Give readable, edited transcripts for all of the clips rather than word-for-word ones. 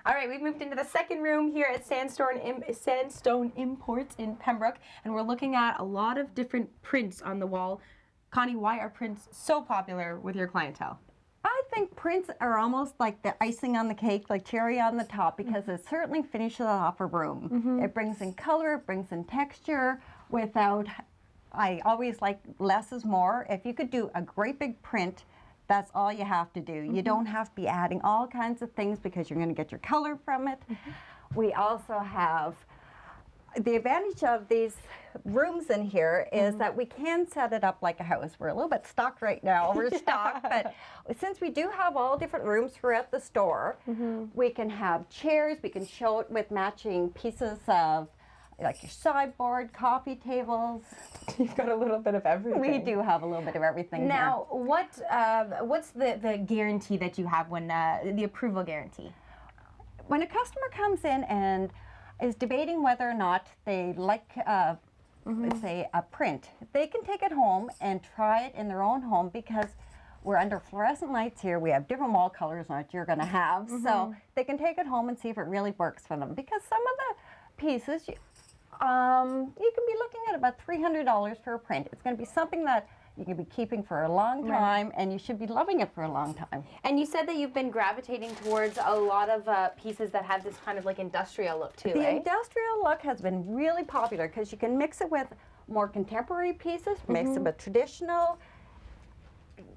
All right, we've moved into the second room here at Sandstone Imports in Pembroke, and we're looking at a lot of different prints on the wall. Connie, why are prints so popular with your clientele? I think prints are almost like the icing on the cake, like cherry on the top, because it certainly finishes off a room. It brings in color, it brings in texture without, I always like less is more. If you could do a great big print, that's all you have to do. You don't have to be adding all kinds of things because you're going to get your color from it. We also have the advantage of these rooms in here is that we can set it up like a house. We're a little bit stuck right now, overstocked, but since we do have all different rooms throughout the store, we can have chairs, we can show it with matching pieces of like your sideboard, coffee tables. You've got a little bit of everything. We do have a little bit of everything now, what's the guarantee that you have when, the approval guarantee? When a customer comes in and is debating whether or not they like, let's say, a print, they can take it home and try it in their own home because we're under fluorescent lights here. We have different wall colors that you're going to have. So they can take it home and see if it really works for them. Because some of the pieces, you can be looking at about $300 for a print. It's going to be something that you can be keeping for a long time, and you should be loving it for a long time. And you said that you've been gravitating towards a lot of pieces that have this kind of like industrial look too, The industrial look has been really popular because you can mix it with more contemporary pieces, mix it with traditional.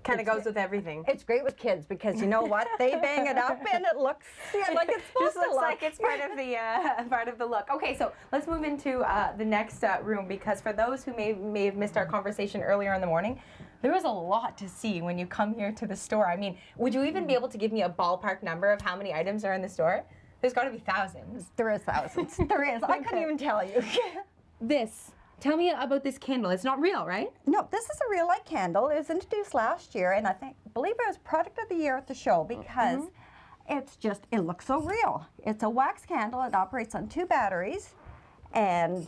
Kind of goes with everything. It's great with kids because you know what? They bang it up and it looks like it's supposed to look. Just looks like it's part of the look. Okay, so let's move into the next room, because for those who may have missed our conversation earlier in the morning, there was a lot to see when you come here to the store. I mean, would you even be able to give me a ballpark number of how many items are in the store? There's got to be thousands. There is thousands. There is. I couldn't even tell you. Tell me about this candle. It's not real, right? No, this is a real light candle. It was introduced last year, and I believe it was product of the year at the show because it looks so real. It's a wax candle. It operates on 2 batteries, and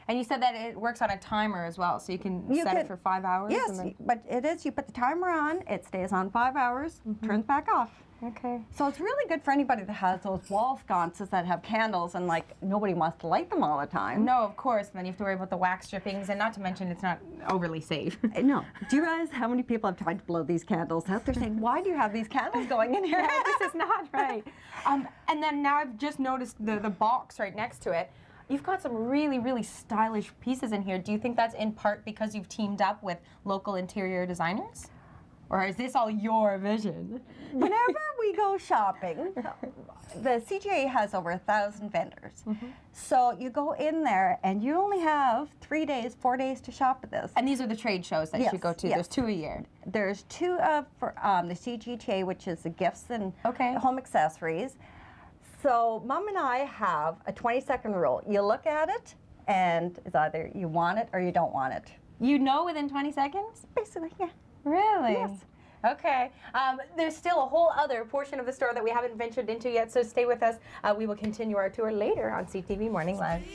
you said that it works on a timer as well, so you can set it for 5 hours? Yes, but it is. You put the timer on, it stays on 5 hours, turns back off. Okay. So it's really good for anybody that has those wall sconces that have candles and like nobody wants to light them all the time. No, of course. And then you have to worry about the wax drippings, and not to mention it's not overly safe. No. Do you realize how many people have tried to blow these candles out? They're saying, why do you have these candles going in here? This is not right. And then now I've just noticed the box right next to it. You've got some really, really stylish pieces in here. Do you think that's in part because you've teamed up with local interior designers? Or is this all your vision? Whenever we go shopping, the CGA has over 1,000 vendors. So you go in there and you only have 3 days, 4 days to shop at this. And these are the trade shows that you go to. There's 2 a year. There's 2 for the CGTA, which is the gifts and home accessories. So Mom and I have a 20-second rule. You look at it and it's either you want it or you don't want it. You know within 20 seconds? Basically, yeah. Really? Yes. Okay. There's still a whole other portion of the store that we haven't ventured into yet, so stay with us. We will continue our tour later on CTV Morning Live.